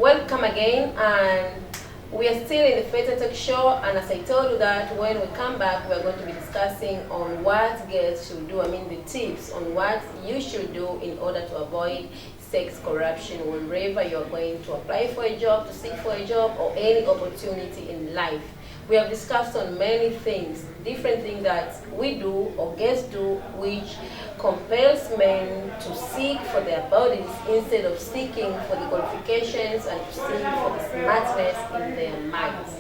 Welcome again, and we are still in the Feta Talk Show, and as I told you that when we come back, we are going to be discussing on what girls should do, the tips on what you should do in order to avoid sex corruption whenever you are going to apply for a job, to seek for a job, or any opportunity in life. We have discussed on many things, different things that we do or girls do, which compels men to seek for their bodies instead of seeking for the qualifications and to seek for the smartness in their minds.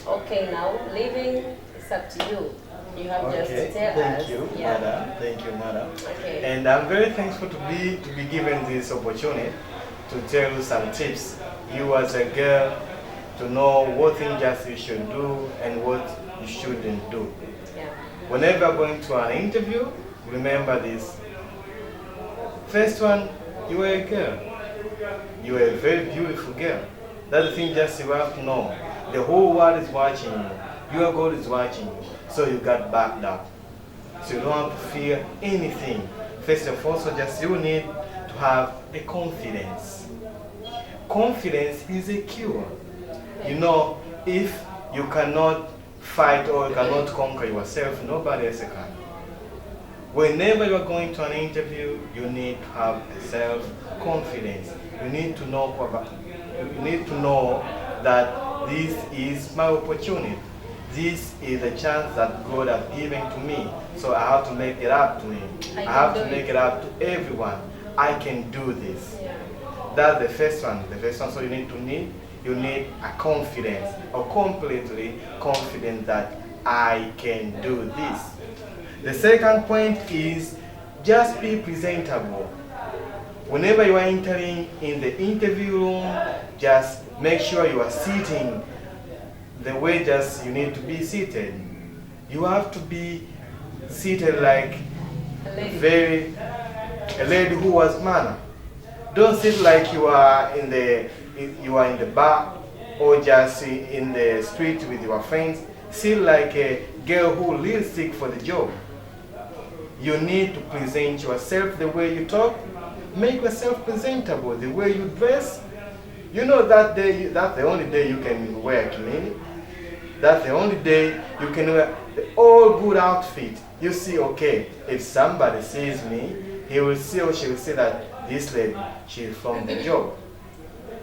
Okay, now, leaving, it's up to you. You have just to tell us. Thank you, madam. Thank you, madam. Okay. And I'm very thankful to be given this opportunity to tell you some tips. You as a girl, to know what things just you should do and what you shouldn't do. Yeah. Whenever you're going to an interview, remember this. First one, you are a girl. You are a very beautiful girl. That's the thing just you have to know. The whole world is watching you. Your God is watching you. So you got backed up. So you don't have to fear anything. First of all, so just you need to have a confidence. Confidence is a cure. You know, if you cannot fight or you cannot conquer yourself, nobody else can. Whenever you are going to an interview, you need to have self-confidence. You need to know that this is my opportunity. This is a chance that God has given to me. So I have to make it up to me. I have to make it up to everyone. I can do this. Yeah. That's the first one. The first one, so you need a confidence, or completely confident that I can do this. The second point is just be presentable. Whenever you are entering in the interview room, just make sure you are sitting the way just you need to be seated. You have to be seated like a lady who was manner. Don't sit like you are in the bar or just in the street with your friends. Sit like a girl who really seek for the job. You need to present yourself the way you talk. Make yourself presentable, the way you dress. You know that day, that's the only day you can wear clean. That's the only day you can wear the all good outfit. You see, okay, if somebody sees me, he will see or she will see that this lady, she's from the job.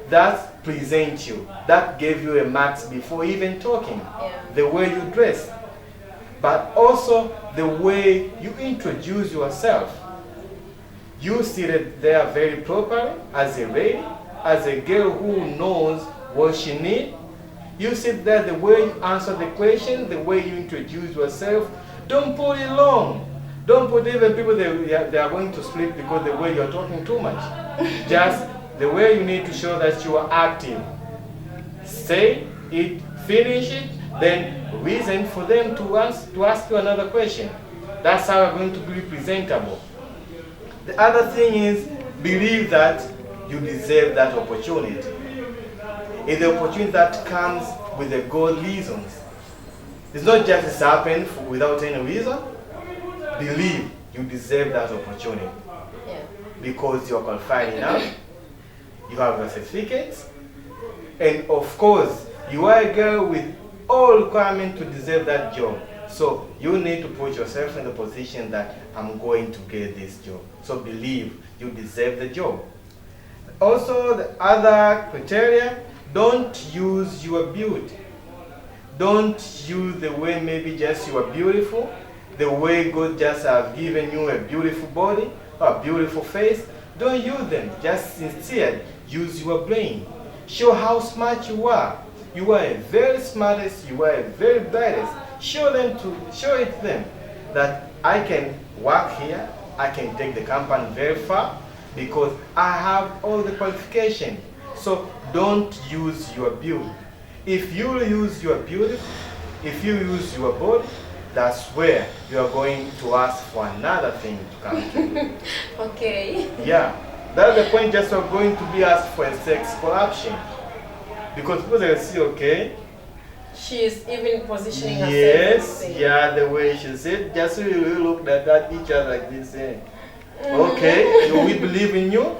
That presents you. That gave you a marks before even talking. Yeah. The way you dress. But also the way you introduce yourself. You seated there very properly as a lady, as a girl who knows what she needs. You sit there the way you answer the question, the way you introduce yourself. Don't put it long. Don't put even people they are going to sleep because the way you're talking too much. Just the way you need to show that you are active. Say it, finish it, then reason for them to ask you another question. That's how you're going to be presentable. The other thing is, believe that you deserve that opportunity. It's the opportunity that comes with the good reasons. It's not just it's happened without any reason. Believe you deserve that opportunity. Yeah. Because you're qualified enough, you have a certificate, and of course, you are a girl with all requirements to deserve that job. So you need to put yourself in the position that I'm going to get this job. So believe you deserve the job. Also, the other criteria, don't use your beauty. Don't use the way maybe just you are beautiful, the way God just have given you a beautiful body, a beautiful face. Don't use them. Just instead, use your brain. Show how smart you are. You are a very smartest, you are a very brightest. Show it to them that I can work here, I can take the company very far because I have all the qualifications. So don't use your beauty. If you use your beauty, if you use your body, that's where you are going to ask for another thing to come to. Okay. Yeah, that's the point. Just you're going to be asked for a sex corruption because people will see, okay. She is even positioning herself. Yes, yeah, the way she said, just so you look at each other like this. Okay, we believe in you.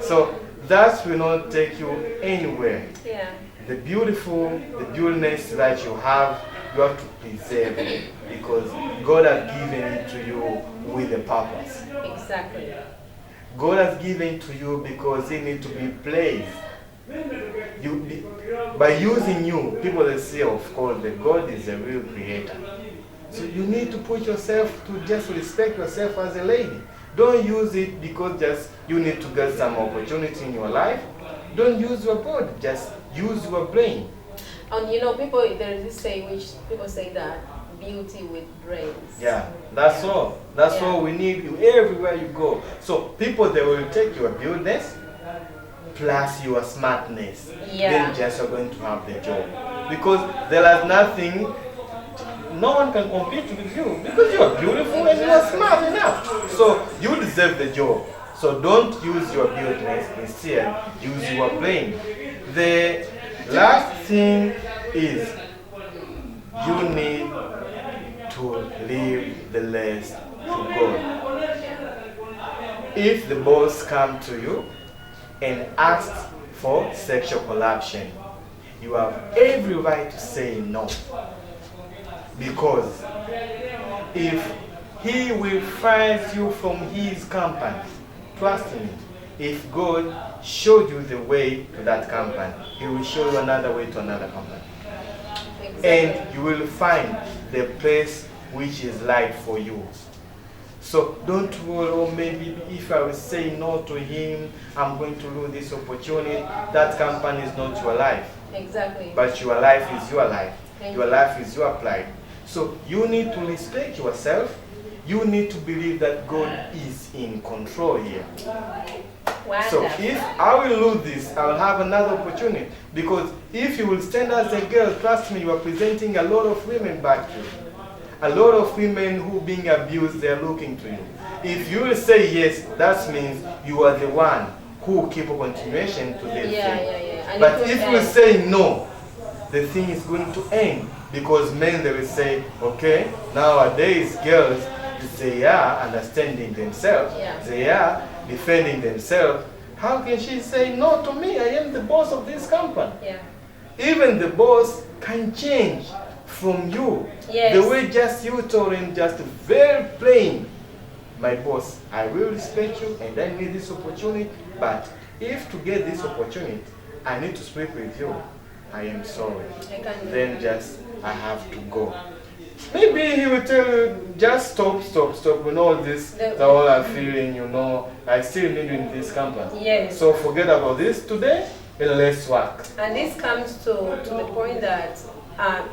So that will not take you anywhere. Yeah. The beautiness that you have to preserve it because God has given it to you with a purpose. Exactly. God has given to you because it needs to be praised. By using you, people will say, of course, that God is a real creator. So you need to put yourself to just respect yourself as a lady. Don't use it because just you need to get some opportunity in your life. Don't use your body, just use your brain. And there is this saying which people say that beauty with brains. Yeah, that's all. That's all we need everywhere you go. So people, they will take your beautiness plus your smartness. Then just are going to have the job. Because there is nothing, no one can compete with you because you are beautiful and you are smart enough. So you deserve the job. So don't use your beautiness, instead use your brain. The last thing is you need to leave the rest to God. If the boss comes to you and asks for sexual collaboration, you have every right to say no. Because if he will fire you from his company, trust me, if God showed you the way to that company, he will show you another way to another company. Exactly. And you will find the place which is right for you. So don't worry, oh, maybe if I will say no to him, I'm going to lose this opportunity. That company is not your life. Exactly. But your life is your life. Your life is your pride. So you need to respect yourself. You need to believe that God is in control here. Wonderful. So if I will lose this, I will have another opportunity. Because if you will stand as a girl, trust me, you are presenting a lot of women back to you. A lot of women who are being abused, they are looking to you. If you will say yes, that means you are the one who keep a continuation to this thing. But if you will say no, the thing is going to end. Because men, they will say, okay, nowadays girls, they are understanding themselves. They are defending themselves. How can she say no to me? I am the boss of this company. Even the boss can change from you. The way just you told him, just very plain, my boss, I will respect you and I need this opportunity, but if to get this opportunity, I need to speak with you, I am sorry. Then just, I have to go. Maybe he will tell you, just stop, all this, that's all I'm feeling, I still need you in this company. So forget about this today, and let's work. And this comes to the point that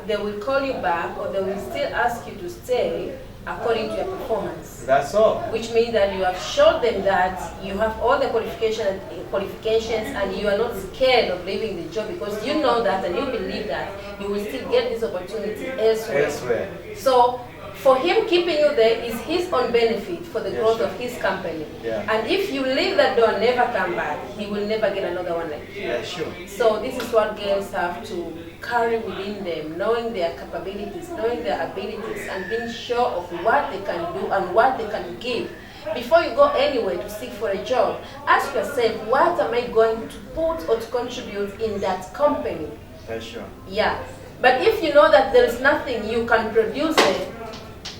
they will call you back, or they will still ask you to stay according to your performance. That's all. Which means that you have showed them that you have all the qualifications and you are not scared of leaving the job, because you know that and you believe that you will still get this opportunity elsewhere. So for him keeping you there is his own benefit for the growth of his company. And if you leave that door and never come back, he will never get another one like you. So this is what girls have to carry within them, knowing their capabilities, knowing their abilities, and being sure of what they can do and what they can give. Before you go anywhere to seek for a job, ask yourself, what am I going to put or to contribute in that company? But if you know that there is nothing you can produce there,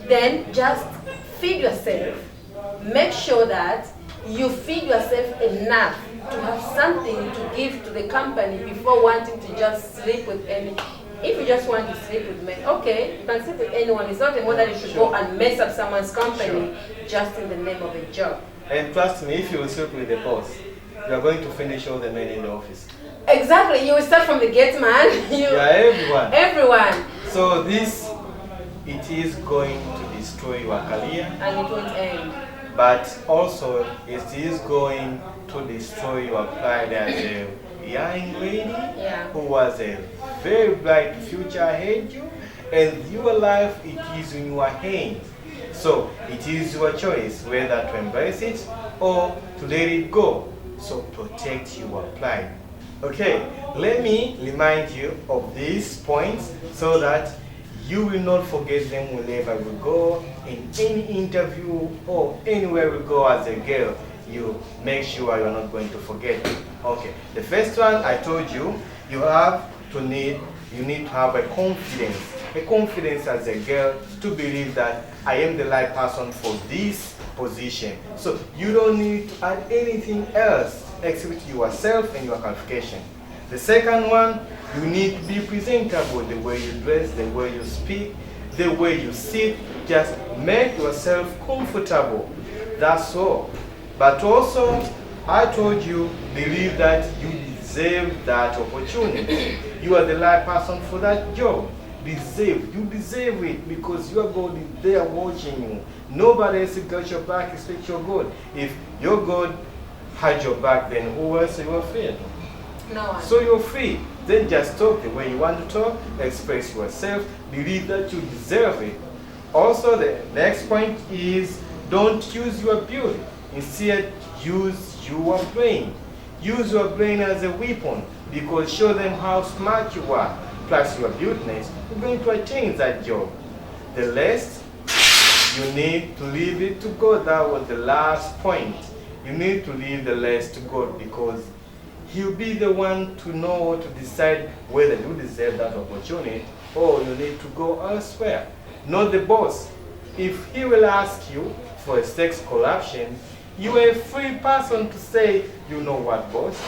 then just feed yourself. Make sure that you feed yourself enough to have something to give to the company before wanting to just sleep with any. If you just want to sleep with men, okay, you can sleep with anyone. It's not a more that you should go and mess up someone's company just in the name of a job. And trust me, if you will sleep with the boss, you are going to finish all the men in the office. Exactly. You will start from the gate man. Everyone. So this, it is going to destroy your career. And it won't end. But also, it is going to destroy your pride as a young lady who has a very bright future ahead of you, and your life, it is in your hands. So it is your choice whether to embrace it or to let it go. So protect your pride. Okay, let me remind you of these points so that you will not forget them whenever we go in any interview or anywhere we go as a girl. you make sure you're not going to forget it. Okay, the first one I told you, you need to have a confidence as a girl to believe that I am the right person for this position. So you don't need to add anything else except yourself and your qualification. The second one, you need to be presentable, the way you dress, the way you speak, the way you sit. Just make yourself comfortable. That's all. But also, I told you, believe that you deserve that opportunity. You are the right person for that job. You deserve it because your God is there watching you. Nobody else got your back except your God. If your God had your back, then who else you are afraid? No one. So you're free. Then just talk the way you want to talk, express yourself, believe that you deserve it. Also, the next point is don't use your beauty. Instead, use your brain. Use your brain as a weapon because show them how smart you are. Plus your beautiness, you're going to attain that job. The rest, you need to leave it to God. That was the last point. You need to leave the rest to God because He'll be the one to know, to decide whether you deserve that opportunity or you need to go elsewhere. Not the boss. If he will ask you for a sex corruption, you are a free person to say, you know what, boss,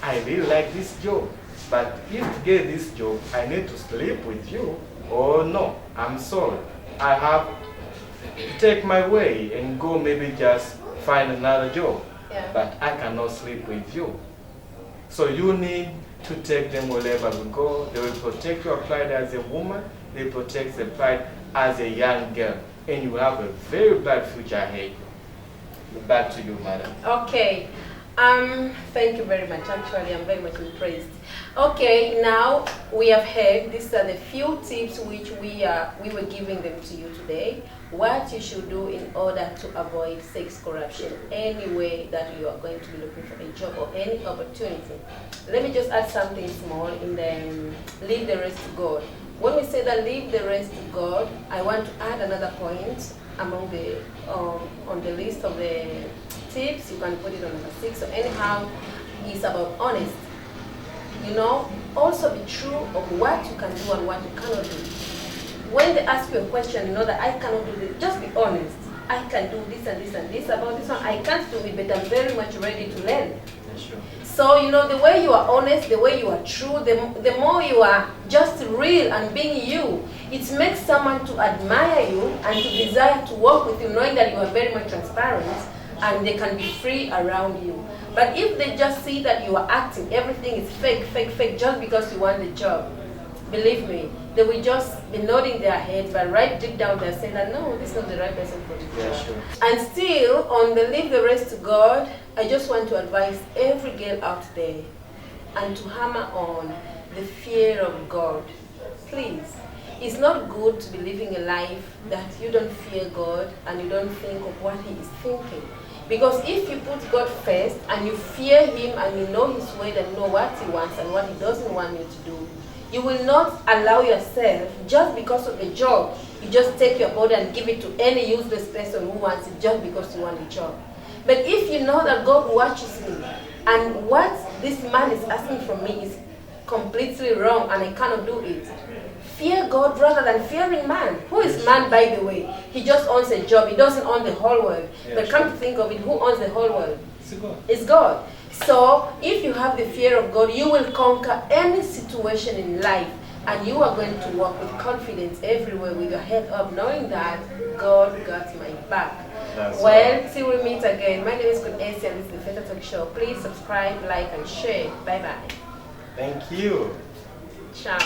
I really like this job, but if to get this job, I need to sleep with you, or no, I'm sorry, I have to take my way and go maybe just find another job, but I cannot sleep with you. So you need to take them wherever we go. They will protect your pride as a woman, they protect the pride as a young girl, and you will have a very bright future ahead. Back to you, madam. Okay. Thank you very much. Actually, I'm very much impressed. Okay, now we have heard these are the few tips which we were giving them to you today. What you should do in order to avoid sex corruption any way that you are going to be looking for a job or any opportunity. Let me just add something small in the leave the rest to God. When we say that leave the rest to God, I want to add another point among the on the list of the tips. You can put it on number 6. So anyhow, it's about honesty. You know, also be true of what you can do and what you cannot do. When they ask you a question, you know that I cannot do this, just be honest. I can do this and this and this about this one. I can't do it, but I'm very much ready to learn. That's true. So, you know, the way you are honest, the way you are true, the more you are just real and being you, it makes someone to admire you and to desire to work with you, knowing that you are very much transparent and they can be free around you. But if they just see that you are acting, everything is fake, fake, fake, just because you want the job, believe me, they will just be nodding their head, but right deep down they're saying that, no, this is not the right person for this job. Sure. And still, on the leave the rest to God, I just want to advise every girl out there and to hammer on the fear of God. Please, it's not good to be living a life that you don't fear God and you don't think of what He is thinking. Because if you put God first and you fear Him and you know His way and know what He wants and what He doesn't want you to do, you will not allow yourself, just because of a job, you just take your body and give it to any useless person who wants it just because you want a job. But if you know that God watches me and what this man is asking from me is completely wrong and I cannot do it, fear God rather than fearing man. Who is man, by the way? He just owns a job. He doesn't own the whole world. But come to think of it, who owns the whole world? It's God. So if you have the fear of God, you will conquer any situation in life and you are going to walk with confidence everywhere with your head up, knowing that God got my back. Well, till we meet again, my name is ESSY'S and this is the Feta Talk Show. Please subscribe, like, and share. Bye-bye. Thank you. Ciao.